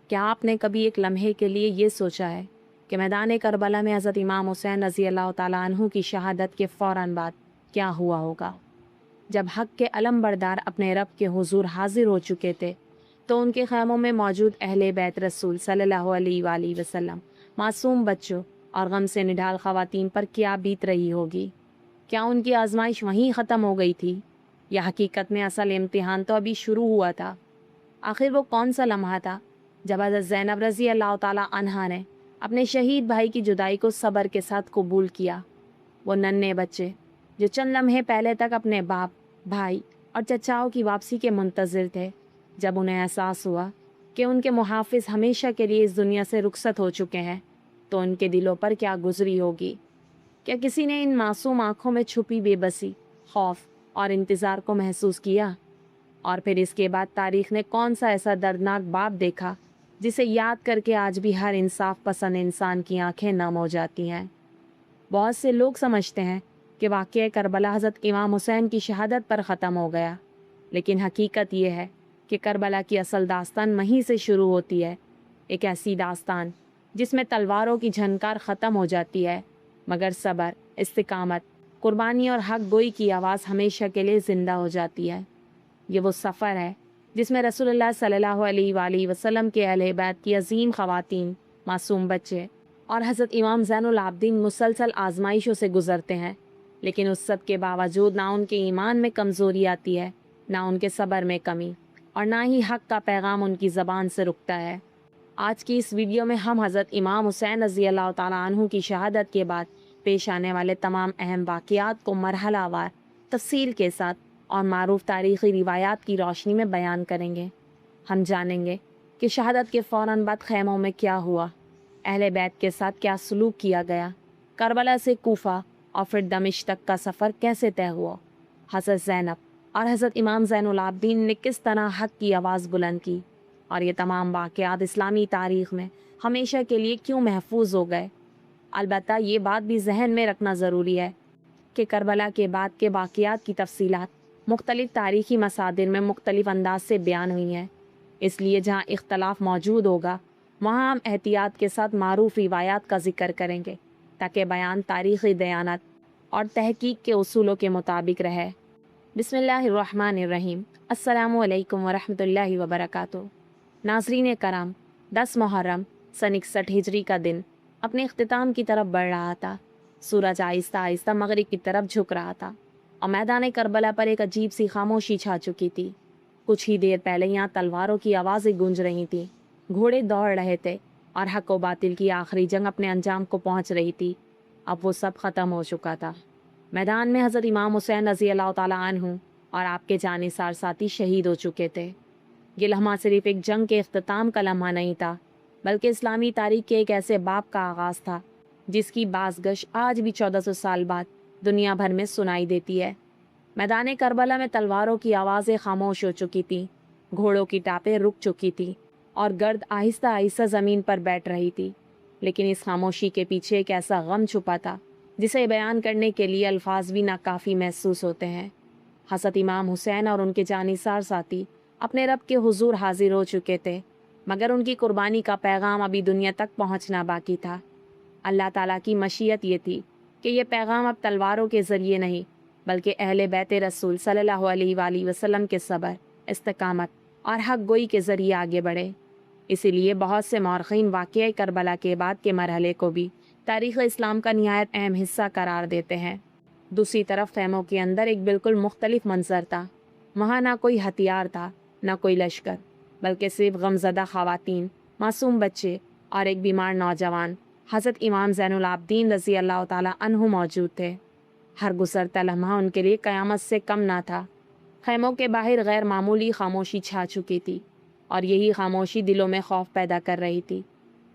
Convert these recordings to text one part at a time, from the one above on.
کیا آپ نے کبھی ایک لمحے کے لیے یہ سوچا ہے کہ میدان کربلا میں حضرت امام حسین رضی اللہ تعالیٰ عنہ کی شہادت کے فوراً بعد کیا ہوا ہوگا؟ جب حق کے علم بردار اپنے رب کے حضور حاضر ہو چکے تھے تو ان کے خیموں میں موجود اہل بیت رسول صلی اللہ علیہ وآلہ وسلم، معصوم بچوں اور غم سے نڈھال خواتین پر کیا بیت رہی ہوگی؟ کیا ان کی آزمائش وہیں ختم ہو گئی تھی یا حقیقت میں اصل امتحان تو ابھی شروع ہوا تھا؟ آخر وہ کون سا لمحہ تھا جب حضرت زینب رضی اللہ تعالیٰ عنہا نے اپنے شہید بھائی کی جدائی کو صبر کے ساتھ قبول کیا؟ وہ ننھے بچے جو چند لمحے پہلے تک اپنے باپ، بھائی اور چچاؤں کی واپسی کے منتظر تھے، جب انہیں احساس ہوا کہ ان کے محافظ ہمیشہ کے لیے اس دنیا سے رخصت ہو چکے ہیں، تو ان کے دلوں پر کیا گزری ہوگی؟ کیا کسی نے ان معصوم آنکھوں میں چھپی بے بسی، خوف اور انتظار کو محسوس کیا؟ اور پھر اس کے بعد تاریخ نے کون سا ایسا دردناک باب دیکھا جسے یاد کر کے آج بھی ہر انصاف پسند انسان کی آنکھیں نم ہو جاتی ہیں؟ بہت سے لوگ سمجھتے ہیں کہ واقعہ کربلا حضرت امام حسین کی شہادت پر ختم ہو گیا، لیکن حقیقت یہ ہے کہ کربلا کی اصل داستان وہیں سے شروع ہوتی ہے، ایک ایسی داستان جس میں تلواروں کی جھنکار ختم ہو جاتی ہے، مگر صبر، استقامت، قربانی اور حق گوئی کی آواز ہمیشہ کے لیے زندہ ہو جاتی ہے۔ یہ وہ سفر ہے جس میں رسول اللہ صلی اللہ علیہ وآلہ وسلم کے اہل بیت کی عظیم خواتین، معصوم بچے اور حضرت امام زین العابدین مسلسل آزمائشوں سے گزرتے ہیں، لیکن اس سب کے باوجود نہ ان کے ایمان میں کمزوری آتی ہے، نہ ان کے صبر میں کمی، اور نہ ہی حق کا پیغام ان کی زبان سے رکتا ہے۔ آج کی اس ویڈیو میں ہم حضرت امام حسین رضی اللہ تعالیٰ عنہ کی شہادت کے بعد پیش آنے والے تمام اہم واقعات کو مرحلہ وار تفصیل کے ساتھ اور معروف تاریخی روایات کی روشنی میں بیان کریں گے۔ ہم جانیں گے کہ شہادت کے فوراً بعد خیموں میں کیا ہوا، اہل بیت کے ساتھ کیا سلوک کیا گیا، کربلا سے کوفہ اور پھر دمشق تک کا سفر کیسے طے ہوا، حضرت زینب اور حضرت امام زین العابدین نے کس طرح حق کی آواز بلند کی، اور یہ تمام واقعات اسلامی تاریخ میں ہمیشہ کے لیے کیوں محفوظ ہو گئے۔ البتہ یہ بات بھی ذہن میں رکھنا ضروری ہے کہ کربلا کے بعد کے واقعات کی تفصیلات مختلف تاریخی مصادر میں مختلف انداز سے بیان ہوئی ہیں، اس لیے جہاں اختلاف موجود ہوگا وہاں ہم احتیاط کے ساتھ معروف روایات کا ذکر کریں گے تاکہ بیان تاریخی دیانت اور تحقیق کے اصولوں کے مطابق رہے۔ بسم اللہ الرحمن الرحیم۔ السلام علیکم ورحمۃ اللہ وبرکاتہ۔ ناظرین کرام، 10 محرم سن 61 ہجری کا دن اپنے اختتام کی طرف بڑھ رہا تھا، سورج آہستہ آہستہ مغرب کی طرف جھک رہا تھا اور میدان کربلا پر ایک عجیب سی خاموشی چھا چکی تھی۔ کچھ ہی دیر پہلے یہاں تلواروں کی آوازیں گونج رہی تھیں، گھوڑے دوڑ رہے تھے اور حق و باطل کی آخری جنگ اپنے انجام کو پہنچ رہی تھی۔ اب وہ سب ختم ہو چکا تھا۔ میدان میں حضرت امام حسین رضی اللہ تعالیٰ عنہ اور آپ کے جانثار ساتھی شہید ہو چکے تھے۔ یہ لمحہ صرف ایک جنگ کے اختتام کا لمحہ نہیں تھا، بلکہ اسلامی تاریخ کے ایک ایسے باب کا آغاز تھا جس کی بازگشت آج بھی 1400 سال بعد دنیا بھر میں سنائی دیتی ہے۔ میدان کربلا میں تلواروں کی آوازیں خاموش ہو چکی تھیں، گھوڑوں کی ٹاپیں رک چکی تھیں اور گرد آہستہ آہستہ زمین پر بیٹھ رہی تھی، لیکن اس خاموشی کے پیچھے ایک ایسا غم چھپا تھا جسے بیان کرنے کے لیے الفاظ بھی ناکافی محسوس ہوتے ہیں۔ حضرت امام حسین اور ان کے جانثار ساتھی اپنے رب کے حضور حاضر ہو چکے تھے، مگر ان کی قربانی کا پیغام ابھی دنیا تک پہنچنا باقی تھا۔ اللہ تعالیٰ کی مشیت یہ تھی کہ یہ پیغام اب تلواروں کے ذریعے نہیں بلکہ اہل بیت رسول صلی اللہ علیہ وآلہ وسلم کے صبر، استقامت اور حق گوئی کے ذریعے آگے بڑھے۔ اسی لیے بہت سے مورخین واقعہ کربلا کے بعد کے مرحلے کو بھی تاریخ اسلام کا نہایت اہم حصہ قرار دیتے ہیں۔ دوسری طرف خیموں کے اندر ایک بالکل مختلف منظر تھا۔ وہاں نہ کوئی ہتھیار تھا، نہ کوئی لشکر، بلکہ صرف غمزدہ خواتین، معصوم بچے اور ایک بیمار نوجوان حضرت امام زین العابدین رضی اللہ تعالیٰ عنہ موجود تھے۔ ہر گزرتا لمحہ ان کے لیے قیامت سے کم نہ تھا۔ خیموں کے باہر غیر معمولی خاموشی چھا چکی تھی اور یہی خاموشی دلوں میں خوف پیدا کر رہی تھی۔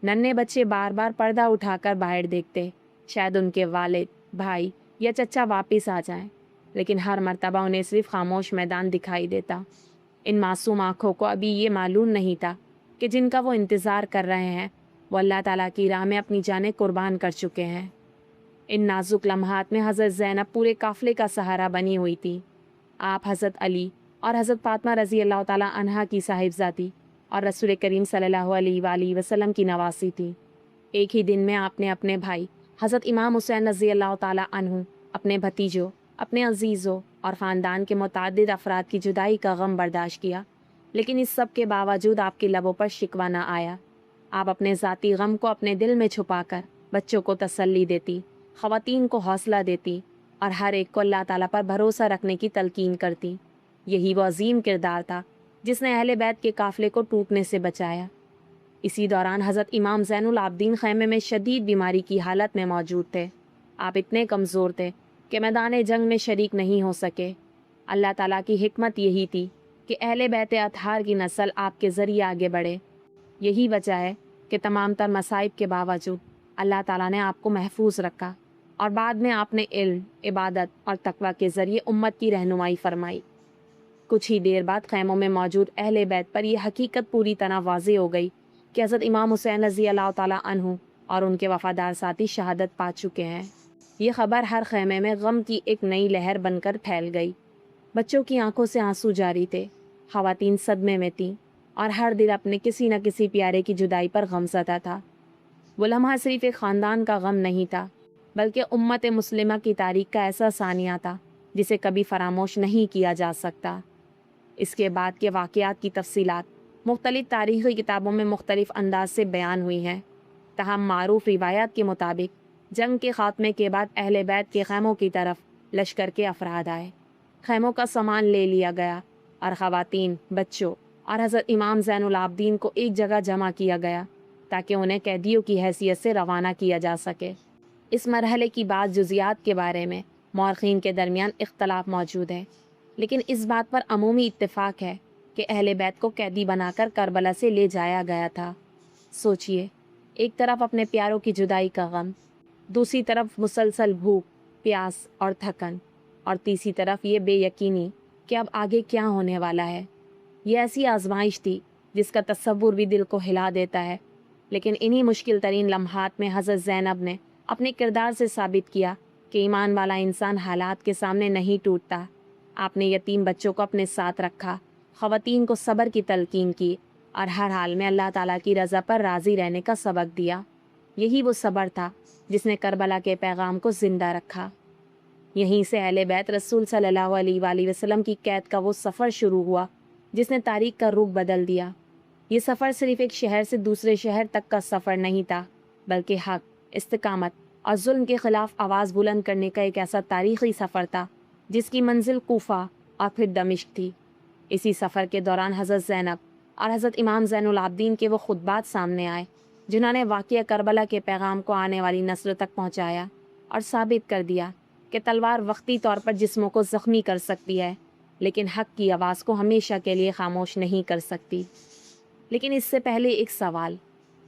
ننھے بچے بار بار پردہ اٹھا کر باہر دیکھتے، شاید ان کے والد، بھائی یا چچا واپس آ جائیں، لیکن ہر مرتبہ انہیں صرف خاموش میدان دکھائی دیتا۔ ان معصوم آنکھوں کو ابھی یہ معلوم نہیں تھا کہ جن کا وہ انتظار کر رہے ہیں وہ اللہ تعالیٰ کی راہ میں اپنی جانیں قربان کر چکے ہیں۔ ان نازک لمحات میں حضرت زینب پورے قافلے کا سہارا بنی ہوئی تھی۔ آپ حضرت علی اور حضرت فاطمہ رضی اللہ تعالیٰ عنہا کی صاحبزادی اور رسول کریم صلی اللہ علیہ وآلہ وسلم کی نواسی تھی۔ ایک ہی دن میں آپ نے اپنے بھائی حضرت امام حسین رضی اللہ تعالیٰ عنہ، اپنے بھتیجوں، اپنے عزیزوں اور خاندان کے متعدد افراد کی جدائی کا غم برداشت کیا، لیکن اس سب کے باوجود آپ کے لبوں پر شکوہ نہ آیا۔ آپ اپنے ذاتی غم کو اپنے دل میں چھپا کر بچوں کو تسلی دیتی، خواتین کو حوصلہ دیتی اور ہر ایک کو اللہ تعالیٰ پر بھروسہ رکھنے کی تلقین کرتی۔ یہی وہ عظیم کردار تھا جس نے اہل بیت کے قافلے کو ٹوٹنے سے بچایا۔ اسی دوران حضرت امام زین العابدین خیمے میں شدید بیماری کی حالت میں موجود تھے۔ آپ اتنے کمزور تھے کہ میدان جنگ میں شریک نہیں ہو سکے۔ اللہ تعالیٰ کی حکمت یہی تھی کہ اہل بیت اطہار کی نسل آپ کے ذریعے آگے بڑھے۔ یہی وجہ ہے کہ تمام تر مصائب کے باوجود اللہ تعالیٰ نے آپ کو محفوظ رکھا اور بعد میں آپ نے علم، عبادت اور تقوی کے ذریعے امت کی رہنمائی فرمائی۔ کچھ ہی دیر بعد خیموں میں موجود اہل بیت پر یہ حقیقت پوری طرح واضح ہو گئی کہ حضرت امام حسین رضی اللہ تعالیٰ عنہ اور ان کے وفادار ساتھی شہادت پا چکے ہیں۔ یہ خبر ہر خیمے میں غم کی ایک نئی لہر بن کر پھیل گئی۔ بچوں کی آنکھوں سے آنسو جاری تھے، خواتین صدمے میں تھیں اور ہر دل اپنے کسی نہ کسی پیارے کی جدائی پر غمزدہ تھا۔ وہ لمحہ صرف ایک خاندان کا غم نہیں تھا، بلکہ امت مسلمہ کی تاریخ کا ایسا ثانیہ تھا جسے کبھی فراموش نہیں کیا جا سکتا۔ اس کے بعد کے واقعات کی تفصیلات مختلف تاریخی کتابوں میں مختلف انداز سے بیان ہوئی ہیں، تاہم معروف روایات کے مطابق جنگ کے خاتمے کے بعد اہل بیت کے خیموں کی طرف لشکر کے افراد آئے، خیموں کا سامان لے لیا گیا اور خواتین، بچوں اور حضرت امام زین العابدین کو ایک جگہ جمع کیا گیا تاکہ انہیں قیدیوں کی حیثیت سے روانہ کیا جا سکے۔ اس مرحلے کی بعض جزیات کے بارے میں مورخین کے درمیان اختلاف موجود ہے، لیکن اس بات پر عمومی اتفاق ہے کہ اہل بیت کو قیدی بنا کر کربلا سے لے جایا گیا تھا۔ سوچئے، ایک طرف اپنے پیاروں کی جدائی کا غم، دوسری طرف مسلسل بھوک، پیاس اور تھکن، اور تیسری طرف یہ بے یقینی کہ اب آگے کیا ہونے والا ہے۔ یہ ایسی آزمائش تھی جس کا تصور بھی دل کو ہلا دیتا ہے، لیکن انہی مشکل ترین لمحات میں حضرت زینب نے اپنے کردار سے ثابت کیا کہ ایمان والا انسان حالات کے سامنے نہیں ٹوٹتا۔ آپ نے یتیم بچوں کو اپنے ساتھ رکھا، خواتین کو صبر کی تلقین کی اور ہر حال میں اللہ تعالیٰ کی رضا پر راضی رہنے کا سبق دیا۔ یہی وہ صبر تھا جس نے کربلا کے پیغام کو زندہ رکھا۔ یہیں سے اہل بیت رسول صلی اللہ علیہ وآلہ وسلم کی قید کا وہ سفر شروع ہوا جس نے تاریخ کا رخ بدل دیا۔ یہ سفر صرف ایک شہر سے دوسرے شہر تک کا سفر نہیں تھا، بلکہ حق، استقامت اور ظلم کے خلاف آواز بلند کرنے کا ایک ایسا تاریخی سفر تھا جس کی منزل کوفہ اور پھر دمشق تھی۔ اسی سفر کے دوران حضرت زینب اور حضرت امام زین العابدین کے وہ خطبات سامنے آئے جنہوں نے واقعہ کربلا کے پیغام کو آنے والی نسل تک پہنچایا اور ثابت کر دیا کہ تلوار وقتی طور پر جسموں کو زخمی کر سکتی ہے، لیکن حق کی آواز کو ہمیشہ کے لیے خاموش نہیں کر سکتی۔ لیکن اس سے پہلے ایک سوال،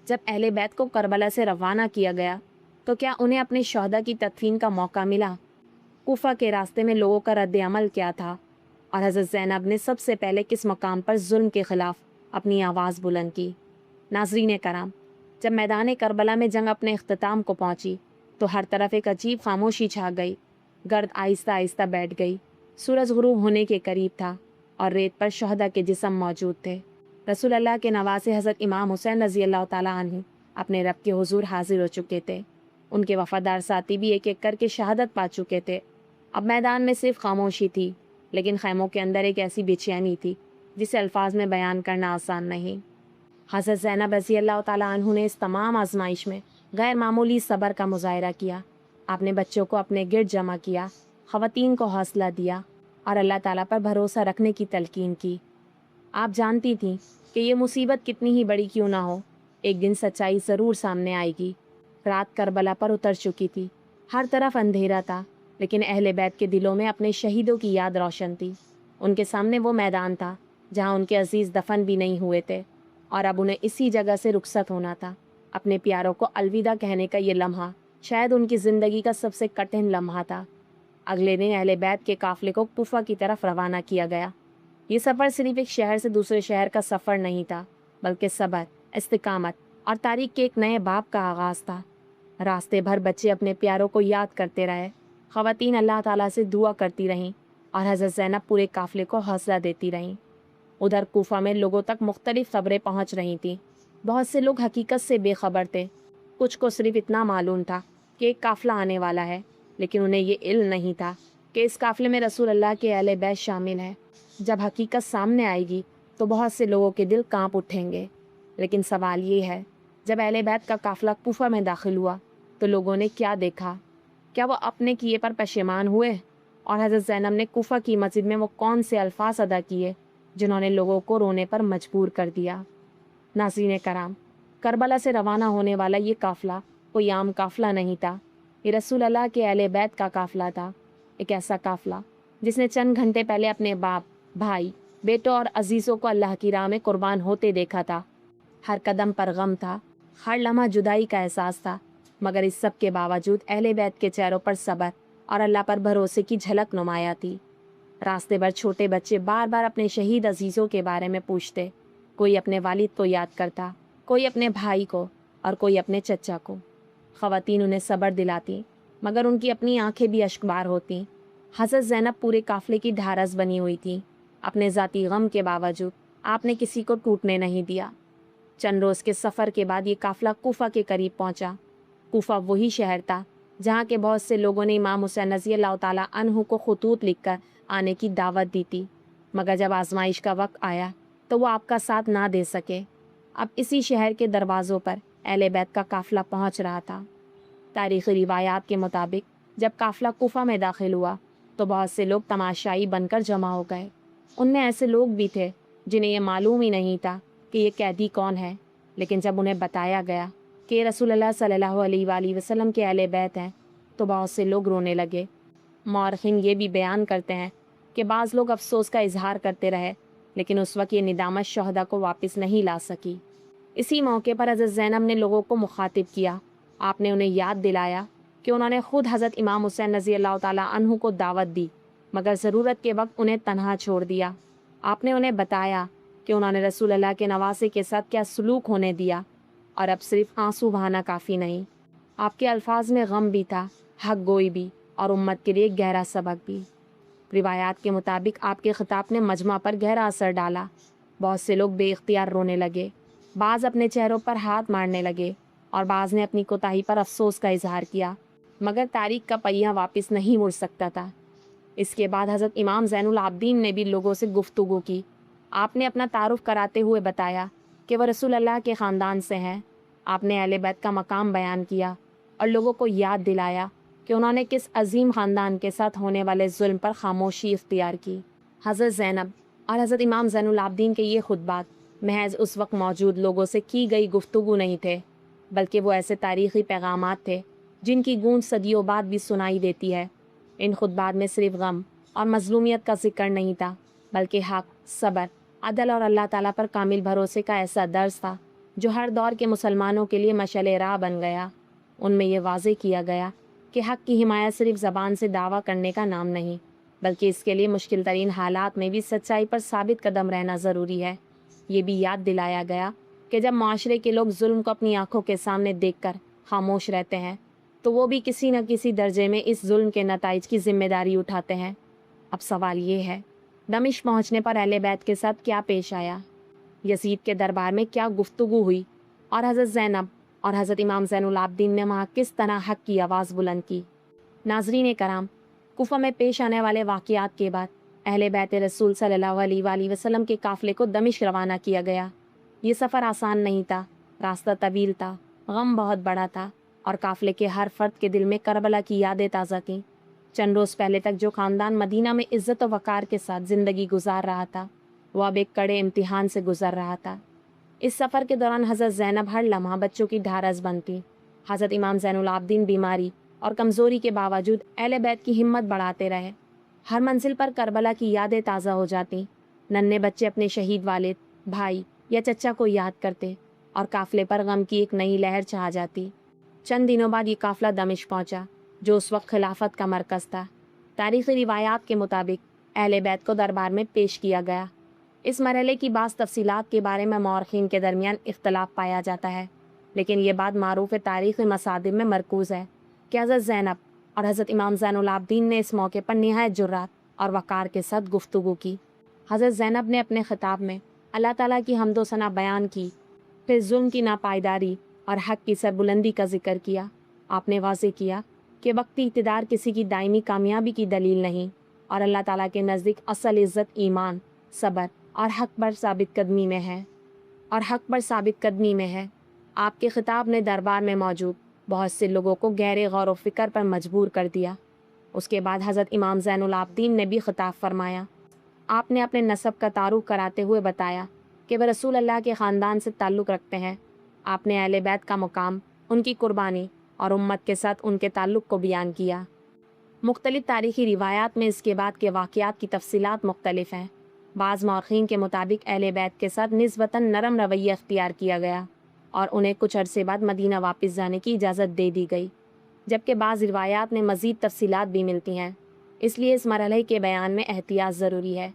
جب اہل بیت کو کربلا سے روانہ کیا گیا تو کیا انہیں اپنے شہداء کی تدفین کا موقع ملا؟ کوفہ کے راستے میں لوگوں کا رد عمل کیا تھا؟ اور حضرت زینب نے سب سے پہلے کس مقام پر ظلم کے خلاف اپنی آواز بلند کی؟ ناظرین کرام، جب میدان کربلا میں جنگ اپنے اختتام کو پہنچی تو ہر طرف ایک عجیب خاموشی چھا گئی۔ گرد آہستہ آہستہ بیٹھ گئی، سورج غروب ہونے کے قریب تھا اور ریت پر شہداء کے جسم موجود تھے۔ رسول اللہ کے نواسے حضرت امام حسین رضی اللہ تعالیٰ عنہ اپنے رب کے حضور حاضر ہو چکے تھے۔ ان کے وفادار ساتھی بھی ایک ایک کر کے شہادت پا چکے تھے۔ اب میدان میں صرف خاموشی تھی، لیکن خیموں کے اندر ایک ایسی بے چینی تھی جسے الفاظ میں بیان کرنا آسان نہیں۔ حضرت زینب رضی اللہ تعالیٰ عنہ نے اس تمام آزمائش میں غیر معمولی صبر کا مظاہرہ کیا۔ آپ نے بچوں کو اپنے گرد جمع کیا، خواتین کو حوصلہ دیا اور اللہ تعالیٰ پر بھروسہ رکھنے کی تلقین کی۔ آپ جانتی تھیں کہ یہ مصیبت کتنی ہی بڑی کیوں نہ ہو، ایک دن سچائی ضرور سامنے آئے گی۔ رات کربلا پر اتر چکی تھی، ہر طرف اندھیرا تھا، لیکن اہل بیت کے دلوں میں اپنے شہیدوں کی یاد روشن تھی۔ ان کے سامنے وہ میدان تھا جہاں ان کے عزیز دفن بھی نہیں ہوئے تھے، اور اب انہیں اسی جگہ سے رخصت ہونا تھا۔ اپنے پیاروں کو الوداع کہنے کا یہ لمحہ شاید ان کی زندگی کا سب سے کٹھن لمحہ تھا۔ اگلے دن اہل بیت کے قافلے کو کوفہ کی طرف روانہ کیا گیا۔ یہ سفر صرف ایک شہر سے دوسرے شہر کا سفر نہیں تھا، بلکہ صبر، استقامت اور تاریخ کے ایک نئے باب کا آغاز تھا۔ راستے بھر بچے اپنے پیاروں کو یاد کرتے رہے، خواتین اللہ تعالیٰ سے دعا کرتی رہیں اور حضرت زینب پورے قافلے کو حوصلہ دیتی رہیں۔ ادھر کوفہ میں لوگوں تک مختلف خبریں پہنچ رہی تھیں۔ بہت سے لوگ حقیقت سے بے خبر تھے، کچھ کو صرف اتنا معلوم تھا کہ ایک قافلہ آنے والا ہے، لیکن انہیں یہ علم نہیں تھا کہ اس قافلے میں رسول اللہ کے اہل بیت شامل ہیں۔ جب حقیقت سامنے آئے گی تو بہت سے لوگوں کے دل کانپ اٹھیں گے۔ لیکن سوال یہ ہے، جب اہل بیت کا قافلہ کوفہ میں داخل ہوا تو لوگوں نے کیا دیکھا؟ کیا وہ اپنے کیے پر پشیمان ہوئے؟ اور حضرت زینب نے کوفہ کی مسجد میں وہ کون سے الفاظ ادا کیے جنہوں نے لوگوں کو رونے پر مجبور کر دیا؟ ناظرین کرام، کربلا سے روانہ ہونے والا یہ قافلہ کوئی عام قافلہ نہیں تھا، یہ رسول اللہ کے اہل بیت کا قافلہ تھا، ایک ایسا قافلہ جس نے چند گھنٹے پہلے اپنے باپ، بھائی، بیٹوں اور عزیزوں کو اللہ کی راہ میں قربان ہوتے دیکھا تھا۔ ہر قدم پر غم تھا، ہر لمحہ جدائی کا احساس تھا، مگر اس سب کے باوجود اہل بیت کے چہروں پر صبر اور اللہ پر بھروسے کی جھلک نمایاں تھی۔ راستے بھر چھوٹے بچے بار بار اپنے شہید عزیزوں کے بارے میں پوچھتے، کوئی اپنے والد کو یاد کرتا، کوئی اپنے بھائی کو اور کوئی اپنے چچا کو۔ خواتین انہیں صبر دلاتی، مگر ان کی اپنی آنکھیں بھی اشکبار ہوتیں۔ حضرت زینب پورے قافلے کی ڈھارس بنی ہوئی تھی، اپنے ذاتی غم کے باوجود آپ نے کسی کو ٹوٹنے نہیں دیا۔ چند روز کے سفر کے بعد یہ قافلہ کوفہ کے قریب پہنچا۔ کوفہ وہی شہر تھا جہاں کے بہت سے لوگوں نے امام حسین رضی اللہ تعالیٰ عنہ کو خطوط لکھ کر آنے کی دعوت دی تھی، مگر جب آزمائش کا وقت آیا تو وہ آپ کا ساتھ نہ دے سکے۔ اب اسی شہر کے دروازوں پر اہل بیت کا قافلہ پہنچ رہا تھا۔ تاریخی روایات کے مطابق جب قافلہ کوفہ میں داخل ہوا تو بہت سے لوگ تماشائی بن کر جمع ہو گئے۔ ان میں ایسے لوگ بھی تھے جنہیں یہ معلوم ہی نہیں تھا کہ یہ قیدی کون ہے، لیکن جب انہیں بتایا گیا کہ یہ رسول اللہ صلی اللہ علیہ وآلہ وسلم کے اہل بیت ہیں تو بہت سے لوگ رونے لگے۔ مورخین یہ بھی بیان کرتے ہیں کہ بعض لوگ افسوس کا اظہار کرتے رہے، لیکن اس وقت یہ ندامت شہدا کو واپس نہیں لا سکی۔ اسی موقع پر حضرت زینب نے لوگوں کو مخاطب کیا۔ آپ نے انہیں یاد دلایا کہ انہوں نے خود حضرت امام حسین رضی اللہ تعالیٰ عنہ کو دعوت دی، مگر ضرورت کے وقت انہیں تنہا چھوڑ دیا۔ آپ نے انہیں بتایا کہ انہوں نے رسول اللہ کے نواسے کے ساتھ کیا سلوک ہونے دیا، اور اب صرف آنسو بہانا کافی نہیں۔ آپ کے الفاظ میں غم بھی تھا، حق گوئی بھی، اور امت کے لیے گہرا سبق بھی۔ روایات کے مطابق آپ کے خطاب نے مجمع پر گہرا اثر ڈالا۔ بہت سے لوگ بے اختیار رونے لگے، بعض اپنے چہروں پر ہاتھ مارنے لگے اور بعض نے اپنی کوتاہی پر افسوس کا اظہار کیا، مگر تاریخ کا پہیہ واپس نہیں مڑ سکتا تھا۔ اس کے بعد حضرت امام زین العابدین نے بھی لوگوں سے گفتگو کی۔ آپ نے اپنا تعارف کراتے ہوئے بتایا کہ وہ رسول اللہ کے خاندان سے ہیں۔ آپ نے اہل بیت کا مقام بیان کیا اور لوگوں کو یاد دلایا کہ انہوں نے کس عظیم خاندان کے ساتھ ہونے والے ظلم پر خاموشی اختیار کی۔ حضرت زینب اور حضرت امام زین العابدین کے یہ خطبات محض اس وقت موجود لوگوں سے کی گئی گفتگو نہیں تھے، بلکہ وہ ایسے تاریخی پیغامات تھے جن کی گونج صدیوں بعد بھی سنائی دیتی ہے۔ ان خطبات میں صرف غم اور مظلومیت کا ذکر نہیں تھا، بلکہ حق، صبر، عدل اور اللہ تعالیٰ پر کامل بھروسے کا ایسا درس تھا جو ہر دور کے مسلمانوں کے لیے مشعل راہ بن گیا۔ ان میں یہ واضح کیا گیا کہ حق کی حمایت صرف زبان سے دعویٰ کرنے کا نام نہیں، بلکہ اس کے لیے مشکل ترین حالات میں بھی سچائی پر ثابت قدم رہنا ضروری ہے۔ یہ بھی یاد دلایا گیا کہ جب معاشرے کے لوگ ظلم کو اپنی آنکھوں کے سامنے دیکھ کر خاموش رہتے ہیں تو وہ بھی کسی نہ کسی درجے میں اس ظلم کے نتائج کی ذمہ داری اٹھاتے ہیں۔ اب سوال یہ ہے، دمشق پہنچنے پر اہل بیت کے ساتھ کیا پیش آیا؟ یزید کے دربار میں کیا گفتگو ہوئی؟ اور حضرت زینب اور حضرت امام زین العابدین نے وہاں کس طرح حق کی آواز بلند کی؟ ناظرین کرام، کوفہ میں پیش آنے والے واقعات کے بعد اہل بیت رسول صلی اللہ علیہ وآلہ وسلم کے قافلے کو دمشق روانہ کیا گیا۔ یہ سفر آسان نہیں تھا، راستہ طویل تھا، غم بہت بڑا تھا، اور قافلے کے ہر فرد کے دل میں کربلا کی یادیں تازہ تھیں۔ چند روز پہلے تک جو خاندان مدینہ میں عزت و وقار کے ساتھ زندگی گزار رہا تھا، وہ اب ایک کڑے امتحان سے گزر رہا تھا۔ اس سفر کے دوران حضرت زینب ہر لمحہ بچوں کی ڈھارس بنتی۔ حضرت امام زین العابدین بیماری اور کمزوری کے باوجود اہل بیت کی ہمت بڑھاتے رہے۔ ہر منزل پر کربلا کی یادیں تازہ ہو جاتی، ننھے بچے اپنے شہید والد، بھائی یا چچا کو یاد کرتے، اور قافلے پر غم کی ایک نئی لہر چھا جاتی۔ چند دنوں بعد یہ قافلہ دمشق پہنچا، جو اس وقت خلافت کا مرکز تھا۔ تاریخی روایات کے مطابق اہل بیت کو دربار میں پیش کیا گیا۔ اس مرحلے کی بعض تفصیلات کے بارے میں مورخین کے درمیان اختلاف پایا جاتا ہے، لیکن یہ بات معروف تاریخی مصادر میں مرکوز ہے کہ حضرت زینب اور حضرت امام زین العابدین نے اس موقع پر نہایت جرات اور وقار کے ساتھ گفتگو کی۔ حضرت زینب نے اپنے خطاب میں اللہ تعالیٰ کی حمد و ثنا بیان کی، پھر ظلم کی ناپائیداری اور حق کی سربلندی کا ذکر کیا۔ آپ نے واضح کیا کہ وقتی اقتدار کسی کی دائمی کامیابی کی دلیل نہیں، اور اللہ تعالیٰ کے نزدیک اصل عزت ایمان، صبر اور حق پر ثابت قدمی میں ہے۔ آپ کے خطاب نے دربار میں موجود بہت سے لوگوں کو گہرے غور و فکر پر مجبور کر دیا۔ اس کے بعد حضرت امام زین العابدین نے بھی خطاب فرمایا۔ آپ نے اپنے نسب کا تعارف کراتے ہوئے بتایا کہ وہ رسول اللہ کے خاندان سے تعلق رکھتے ہیں۔ آپ نے اہل بیت کا مقام، ان کی قربانی اور امت کے ساتھ ان کے تعلق کو بیان کیا۔ مختلف تاریخی روایات میں اس کے بعد کے واقعات کی تفصیلات مختلف ہیں۔ بعض مورخین کے مطابق اہل بیت کے ساتھ نسبتاً نرم رویہ اختیار کیا گیا اور انہیں کچھ عرصے بعد مدینہ واپس جانے کی اجازت دے دی گئی، جبکہ بعض روایات میں مزید تفصیلات بھی ملتی ہیں۔ اس لیے اس مرحلے کے بیان میں احتیاط ضروری ہے۔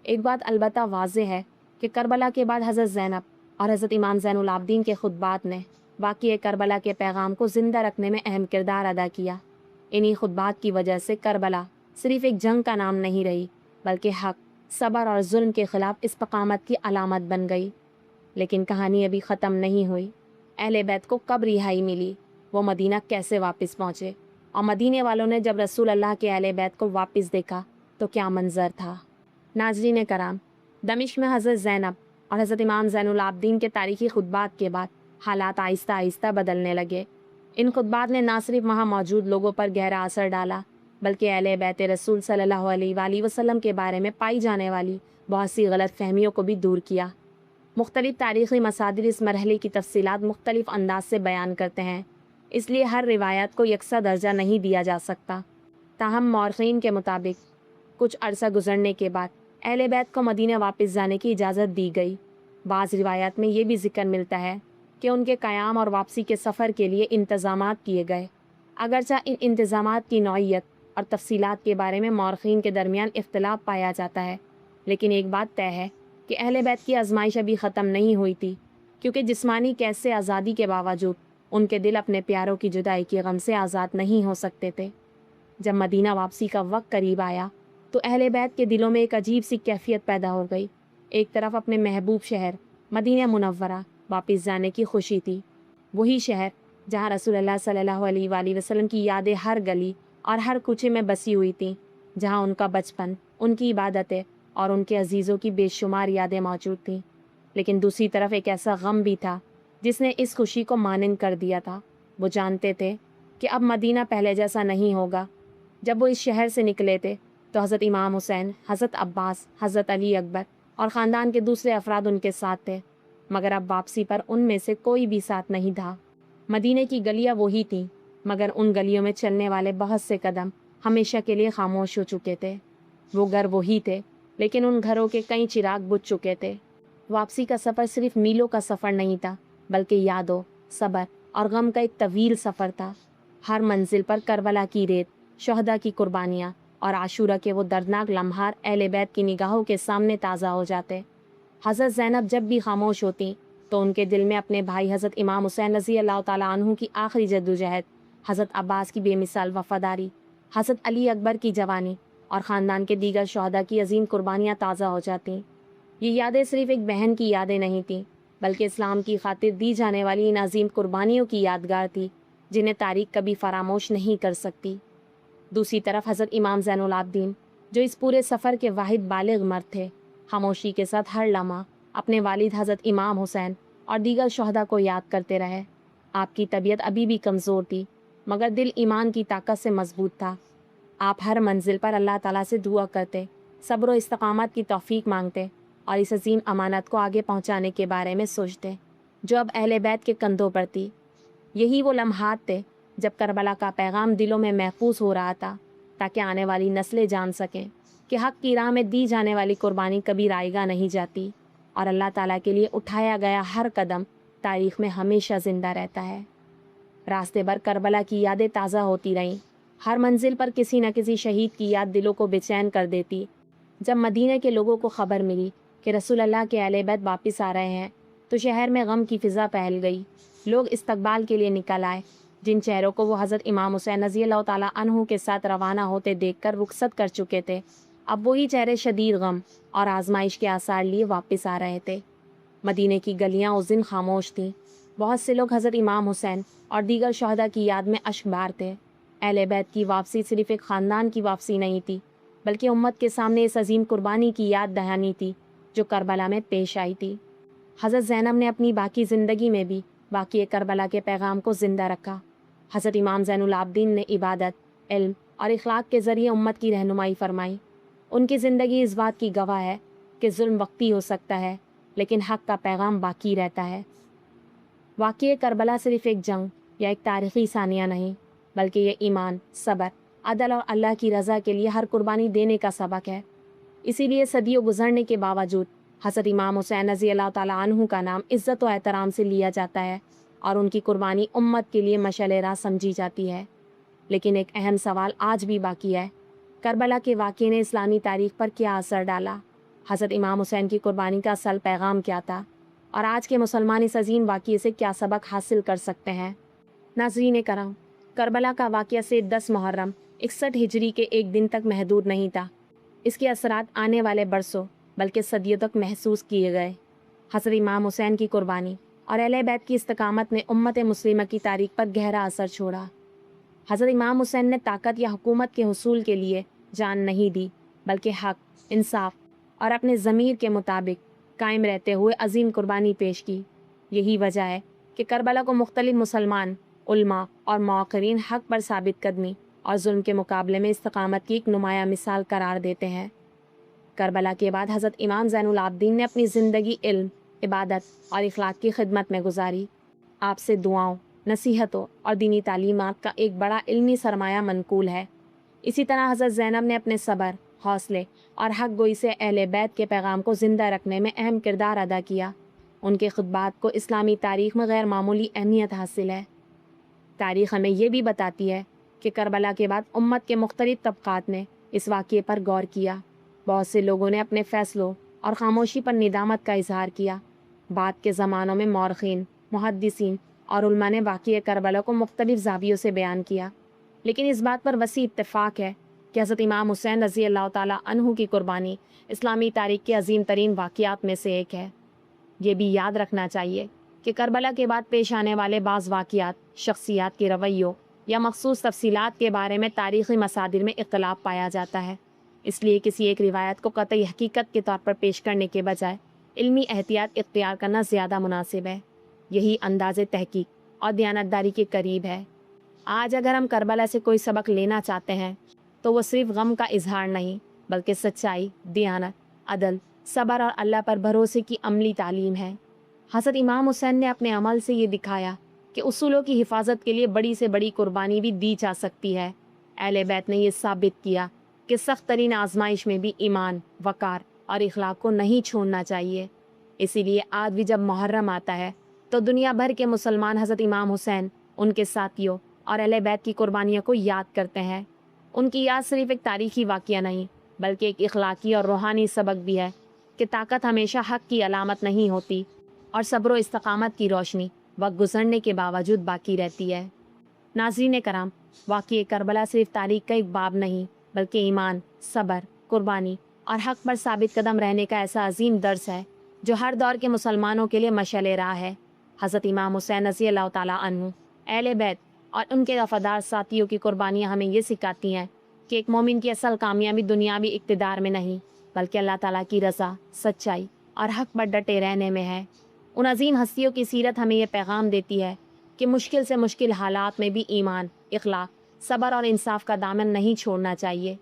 ایک بات البتہ واضح ہے کہ کربلا کے بعد حضرت زینب اور حضرت امام زین العابدین کے خطبات نے واقعہ کربلا کے پیغام کو زندہ رکھنے میں اہم کردار ادا کیا۔ انہی خطبات کی وجہ سے کربلا صرف ایک جنگ کا نام نہیں رہی، بلکہ حق، صبر اور ظلم کے خلاف استقامت کی علامت بن گئی۔ لیکن کہانی ابھی ختم نہیں ہوئی۔ اہل بیت کو کب رہائی ملی، وہ مدینہ کیسے واپس پہنچے، اور مدینے والوں نے جب رسول اللہ کے اہل بیت کو واپس دیکھا تو کیا منظر تھا۔ ناظرین کرام، دمشق میں حضرت زینب اور حضرت امام زین العابدین کے تاریخی خطبات کے بعد حالات آہستہ آہستہ بدلنے لگے۔ ان خطبات نے نہ صرف وہاں موجود لوگوں پر گہرا اثر ڈالا، بلکہ اہل بیت رسول صلی اللہ علیہ وآلہ وسلم کے بارے میں پائی جانے والی بہت سی غلط فہمیوں کو بھی دور کیا۔ مختلف تاریخی مصادر اس مرحلے کی تفصیلات مختلف انداز سے بیان کرتے ہیں، اس لیے ہر روایت کو یکساں درجہ نہیں دیا جا سکتا۔ تاہم مورخین کے مطابق کچھ عرصہ گزرنے کے بعد اہل بیت کو مدینہ واپس جانے کی اجازت دی گئی۔ بعض روایات میں یہ بھی ذکر ملتا ہے کہ ان کے قیام اور واپسی کے سفر کے لیے انتظامات کیے گئے، اگرچہ ان انتظامات کی نوعیت اور تفصیلات کے بارے میں مورخین کے درمیان اختلاف پایا جاتا ہے، لیکن ایک بات طے ہے کہ اہل بیت کی آزمائش ابھی ختم نہیں ہوئی تھی، کیونکہ جسمانی قید سے آزادی کے باوجود ان کے دل اپنے پیاروں کی جدائی کے غم سے آزاد نہیں ہو سکتے تھے۔ جب مدینہ واپسی کا وقت قریب آیا تو اہل بیت کے دلوں میں ایک عجیب سی کیفیت پیدا ہو گئی۔ ایک طرف اپنے محبوب شہر مدینہ منورہ واپس جانے کی خوشی تھی، وہی شہر جہاں رسول اللہ صلی اللہ علیہ وآلہ وسلم کی یادیں ہر گلی اور ہر کوچے میں بسی ہوئی تھیں، جہاں ان کا بچپن، ان کی عبادتیں اور ان کے عزیزوں کی بے شمار یادیں موجود تھیں۔ لیکن دوسری طرف ایک ایسا غم بھی تھا جس نے اس خوشی کو مانند کر دیا تھا۔ وہ جانتے تھے کہ اب مدینہ پہلے جیسا نہیں ہوگا۔ جب وہ اس شہر سے نکلے تھے تو حضرت امام حسین، حضرت عباس، حضرت علی اکبر اور خاندان کے دوسرے افراد ان کے ساتھ تھے، مگر اب واپسی پر ان میں سے کوئی بھی ساتھ نہیں تھا۔ مدینہ کی گلیاں وہی تھیں، مگر ان گلیوں میں چلنے والے بہت سے قدم ہمیشہ کے لیے خاموش ہو چکے تھے۔ وہ گھر وہی تھے، لیکن ان گھروں کے کئی چراغ بجھ چکے تھے۔ واپسی کا سفر صرف میلوں کا سفر نہیں تھا، بلکہ یادوں، صبر اور غم کا ایک طویل سفر تھا۔ ہر منزل پر کربلا کی ریت، شہداء کی قربانیاں اور عاشورہ کے وہ دردناک لمحات اہل بیت کی نگاہوں کے سامنے تازہ ہو جاتے۔ حضرت زینب جب بھی خاموش ہوتی تو ان کے دل میں اپنے بھائی حضرت امام حسین رضی اللہ تعالیٰ عنہ کی آخری جدوجہد، حضرت عباس کی بے مثال وفاداری، حضرت علی اکبر کی جوانی اور خاندان کے دیگر شہداء کی عظیم قربانیاں تازہ ہو جاتیں۔ یہ یادیں صرف ایک بہن کی یادیں نہیں تھیں، بلکہ اسلام کی خاطر دی جانے والی ان عظیم قربانیوں کی یادگار تھی جنہیں تاریخ کبھی فراموش نہیں کر سکتی۔ دوسری طرف حضرت امام زین العابدین، جو اس پورے سفر کے واحد بالغ مرد تھے، خاموشی کے ساتھ ہر لمحہ اپنے والد حضرت امام حسین اور دیگر شہداء کو یاد کرتے رہے۔ آپ کی طبیعت ابھی بھی کمزور تھی، مگر دل ایمان کی طاقت سے مضبوط تھا۔ آپ ہر منزل پر اللہ تعالیٰ سے دعا کرتے، صبر و استقامت کی توفیق مانگتے اور اس عظیم امانت کو آگے پہنچانے کے بارے میں سوچتے جو اب اہل بیت کے کندھوں پر تھی۔ یہی وہ لمحات تھے جب کربلا کا پیغام دلوں میں محفوظ ہو رہا تھا، تاکہ آنے والی نسلیں جان سکیں کہ حق کی راہ میں دی جانے والی قربانی کبھی رائیگاں نہیں جاتی، اور اللہ تعالیٰ کے لیے اٹھایا گیا ہر قدم تاریخ میں ہمیشہ زندہ رہتا ہے۔ راستے بھر کربلا کی یادیں تازہ ہوتی رہیں۔ ہر منزل پر کسی نہ کسی شہید کی یاد دلوں کو بے چین کر دیتی۔ جب مدینہ کے لوگوں کو خبر ملی کہ رسول اللہ کے اہل بیت واپس آ رہے ہیں تو شہر میں غم کی فضا پھیل گئی۔ لوگ استقبال کے لیے نکل آئے، جن چہروں کو وہ حضرت امام حسین رضی اللہ تعالیٰ عنہ کے ساتھ روانہ ہوتے دیکھ کر رخصت کر چکے تھے، اب وہی چہرے شدید غم اور آزمائش کے آثار لیے واپس آ رہے تھے۔ مدینے کی گلیاں اس دن خاموش تھیں۔ بہت سے لوگ حضرت امام حسین اور دیگر شہداء کی یاد میں اشک بار تھے۔ اہل بیت کی واپسی صرف ایک خاندان کی واپسی نہیں تھی، بلکہ امت کے سامنے اس عظیم قربانی کی یاد دہانی تھی جو کربلا میں پیش آئی تھی۔ حضرت زینب نے اپنی باقی زندگی میں بھی واقعہ کربلا کے پیغام کو زندہ رکھا۔ حضرت امام زین العابدین نے عبادت، علم اور اخلاق کے ذریعے امت کی رہنمائی فرمائی۔ ان کی زندگی اس بات کی گواہ ہے کہ ظلم وقتی ہو سکتا ہے، لیکن حق کا پیغام باقی رہتا ہے۔ واقعہ کربلا صرف ایک جنگ یا ایک تاریخی ثانیہ نہیں، بلکہ یہ ایمان، صبر، عدل اور اللہ کی رضا کے لیے ہر قربانی دینے کا سبق ہے۔ اسی لیے صدیوں گزرنے کے باوجود حضرت امام حسین رضی اللہ تعالیٰ عنہ کا نام عزت و احترام سے لیا جاتا ہے اور ان کی قربانی امت کے لیے مشعل راہ سمجھی جاتی ہے۔ لیکن ایک اہم سوال آج بھی باقی ہے، کربلا کے واقعے نے اسلامی تاریخ پر کیا اثر ڈالا؟ حضرت امام حسین کی قربانی کا اصل پیغام کیا تھا؟ اور آج کے مسلمان اس عظیم واقعے سے کیا سبق حاصل کر سکتے ہیں؟ ناظرین کرام، کربلا کا واقعہ سے 10 محرم 61 ہجری کے ایک دن تک محدود نہیں تھا۔ اس کے اثرات آنے والے برسوں بلکہ صدیوں تک محسوس کیے گئے۔ حضرت امام حسین کی قربانی اور اہل بیت کی استقامت نے امت مسلمہ کی تاریخ پر گہرا اثر چھوڑا۔ حضرت امام حسین نے طاقت یا حکومت کے حصول کے لیے جان نہیں دی، بلکہ حق، انصاف اور اپنے ضمیر کے مطابق قائم رہتے ہوئے عظیم قربانی پیش کی۔ یہی وجہ ہے کہ کربلا کو مختلف مسلمان علماء اور معاقرین حق پر ثابت قدمی اور ظلم کے مقابلے میں استقامت کی ایک نمایاں مثال قرار دیتے ہیں۔ کربلا کے بعد حضرت امام زین العابدین نے اپنی زندگی علم، عبادت اور اخلاق کی خدمت میں گزاری۔ آپ سے دعاؤں، نصیحتوں اور دینی تعلیمات کا ایک بڑا علمی سرمایہ منقول ہے۔ اسی طرح حضرت زینب نے اپنے صبر، حوصلے اور حق گوئی سے اہل بیت کے پیغام کو زندہ رکھنے میں اہم کردار ادا کیا۔ ان کے خطبات کو اسلامی تاریخ میں غیر معمولی اہمیت حاصل ہے۔ تاریخ ہمیں یہ بھی بتاتی ہے کہ کربلا کے بعد امت کے مختلف طبقات نے اس واقعے پر غور کیا۔ بہت سے لوگوں نے اپنے فیصلوں اور خاموشی پر ندامت کا اظہار کیا۔ بعد کے زمانوں میں مورخین، محدثین اور علماء نے واقعہ کربلا کو مختلف زاویوں سے بیان کیا، لیکن اس بات پر وسیع اتفاق ہے کہ حضرت امام حسین رضی اللہ تعالیٰ عنہ کی قربانی اسلامی تاریخ کے عظیم ترین واقعات میں سے ایک ہے۔ یہ بھی یاد رکھنا چاہیے کہ کربلا کے بعد پیش آنے والے بعض واقعات، شخصیات کے رویوں یا مخصوص تفصیلات کے بارے میں تاریخی مصادر میں اختلاف پایا جاتا ہے۔ اس لیے کسی ایک روایت کو قطعی حقیقت کے طور پر پیش کرنے کے بجائے علمی احتیاط اختیار کرنا زیادہ مناسب ہے۔ یہی انداز تحقیق اور دیانتداری کے قریب ہے۔ آج اگر ہم کربلا سے کوئی سبق لینا چاہتے ہیں تو وہ صرف غم کا اظہار نہیں، بلکہ سچائی، دیانت، عدل، صبر اور اللہ پر بھروسے کی عملی تعلیم ہے۔ حضرت امام حسین نے اپنے عمل سے یہ دکھایا کہ اصولوں کی حفاظت کے لیے بڑی سے بڑی قربانی بھی دی جا سکتی ہے۔ اہل بیت نے یہ ثابت کیا کہ سخت ترین آزمائش میں بھی ایمان، وقار اور اخلاق کو نہیں چھوڑنا چاہیے۔ اسی لیے آج بھی جب محرم آتا ہے تو دنیا بھر کے مسلمان حضرت امام حسین، ان کے ساتھیوں اور اہل بیت کی قربانیوں کو یاد کرتے ہیں۔ ان کی یاد صرف ایک تاریخی واقعہ نہیں، بلکہ ایک اخلاقی اور روحانی سبق بھی ہے کہ طاقت ہمیشہ حق کی علامت نہیں ہوتی اور صبر و استقامت کی روشنی وقت گزرنے کے باوجود باقی رہتی ہے۔ ناظرین کرام، واقعہ کربلا صرف تاریخ کا ایک باب نہیں، بلکہ ایمان، صبر، قربانی اور حق پر ثابت قدم رہنے کا ایسا عظیم درس ہے جو ہر دور کے مسلمانوں کے لیے مشعل راہ ہے۔ حضرت امام حسین رضی اللہ تعالیٰ عنہ، اہل بیت اور ان کے وفادار ساتھیوں کی قربانیاں ہمیں یہ سکھاتی ہیں کہ ایک مومن کی اصل کامیابی دنیاوی اقتدار میں نہیں، بلکہ اللہ تعالیٰ کی رضا، سچائی اور حق پر ڈٹے رہنے میں ہے۔ ان عظیم ہستیوں کی سیرت ہمیں یہ پیغام دیتی ہے کہ مشکل سے مشکل حالات میں بھی ایمان، اخلاق، صبر اور انصاف کا دامن نہیں چھوڑنا چاہیے۔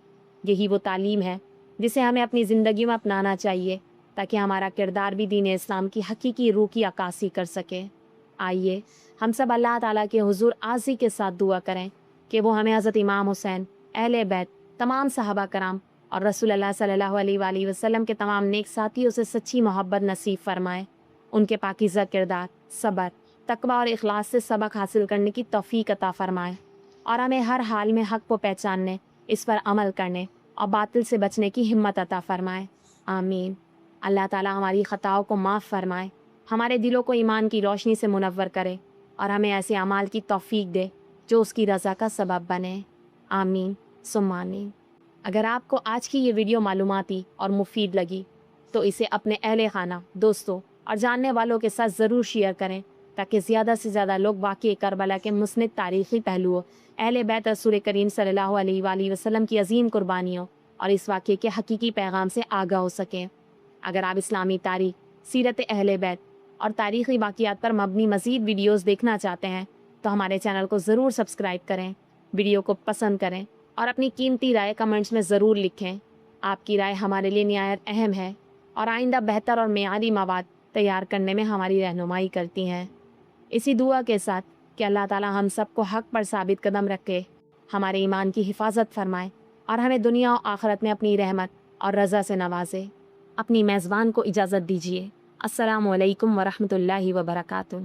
یہی وہ تعلیم ہے جسے ہمیں اپنی زندگی میں اپنانا چاہیے تاکہ ہمارا کردار بھی دین اسلام کی حقیقی روح کی عکاسی کر سکے۔ آئیے ہم سب اللہ تعالیٰ کے حضور عاجزی کے ساتھ دعا کریں کہ وہ ہمیں حضرت امام حسین، اہل بیت، تمام صحابہ کرام اور رسول اللہ صلی اللہ علیہ وآلہ وسلم کے تمام نیک ساتھیوں سے سچی محبت نصیب فرمائے، ان کے پاکیزہ کردار، صبر، تقوی اور اخلاص سے سبق حاصل کرنے کی توفیق عطا فرمائے، اور ہمیں ہر حال میں حق کو پہچاننے، اس پر عمل کرنے اور باطل سے بچنے کی ہمت عطا فرمائے۔ آمین۔ اللہ تعالیٰ ہماری خطاؤں کو معاف فرمائے، ہمارے دلوں کو ایمان کی روشنی سے منور کرے اور ہمیں ایسے اعمال کی توفیق دے جو اس کی رضا کا سبب بنے۔ آمین ثم آمین۔ اگر آپ کو آج کی یہ ویڈیو معلوماتی اور مفید لگی تو اسے اپنے اہل خانہ، دوستوں اور جاننے والوں کے ساتھ ضرور شیئر کریں تاکہ زیادہ سے زیادہ لوگ واقعہ کربلا کے مسند تاریخی پہلوؤں، اہل بیت رسول کریم صلی اللہ علیہ وآلہ وسلم کی عظیم قربانیوں اور اس واقعے کے حقیقی پیغام سے آگاہ ہو سکیں۔ اگر آپ اسلامی تاریخ، سیرت اہل بیت اور تاریخی واقعات پر مبنی مزید ویڈیوز دیکھنا چاہتے ہیں تو ہمارے چینل کو ضرور سبسکرائب کریں، ویڈیو کو پسند کریں اور اپنی قیمتی رائے کمنٹس میں ضرور لکھیں۔ آپ کی رائے ہمارے لیے نہایت اہم ہے اور آئندہ بہتر اور معیاری مواد تیار کرنے میں ہماری رہنمائی کرتی ہیں۔ اسی دعا کے ساتھ کہ اللہ تعالی ہم سب کو حق پر ثابت قدم رکھے، ہمارے ایمان کی حفاظت فرمائے اور ہمیں دنیا و آخرت میں اپنی رحمت اور رضا سے نوازے۔ اپنی میزبان کو اجازت دیجیے۔ السلام علیکم ورحمۃ اللہ وبرکاتہ۔